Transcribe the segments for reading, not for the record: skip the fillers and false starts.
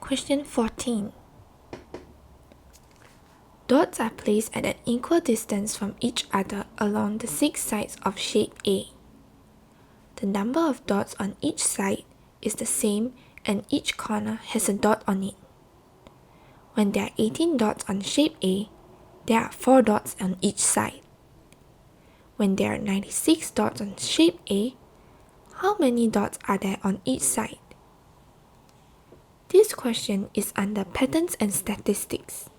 Question 14. Dots are placed at an equal distance from each other along the 6 sides of shape A. The number of dots on each side is the same and each corner has a dot on it. When there are 18 dots on shape A, there are 4 dots on each side. When there are 96 dots on shape A, how many dots are there on each side? This question is under Patterns and Statistics.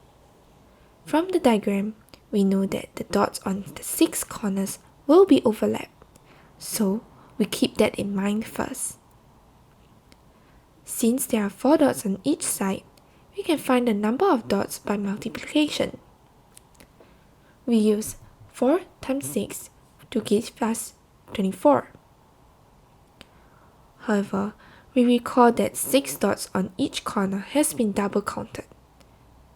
From the diagram, we know that the dots on the 6 corners will be overlapped, so we keep that in mind first. Since there are 4 dots on each side, we can find the number of dots by multiplication. We use 4 times 6 to give us 24. However, we recall that 6 dots on each corner has been double counted.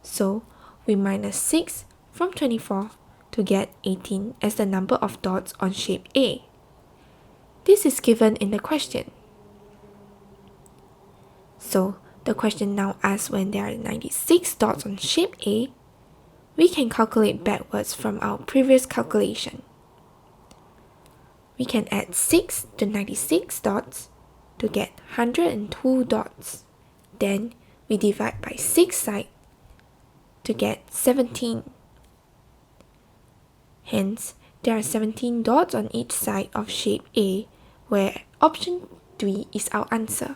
So, we minus 6 from 24 to get 18 as the number of dots on shape A. This is given in the question. So, the question now asks when there are 96 dots on shape A, we can calculate backwards from our previous calculation. We can add 6 to 96 dots to get 102 dots. Then, we divide by 6 sides to get 17. Hence, there are 17 dots on each side of shape A, where option 3 is our answer.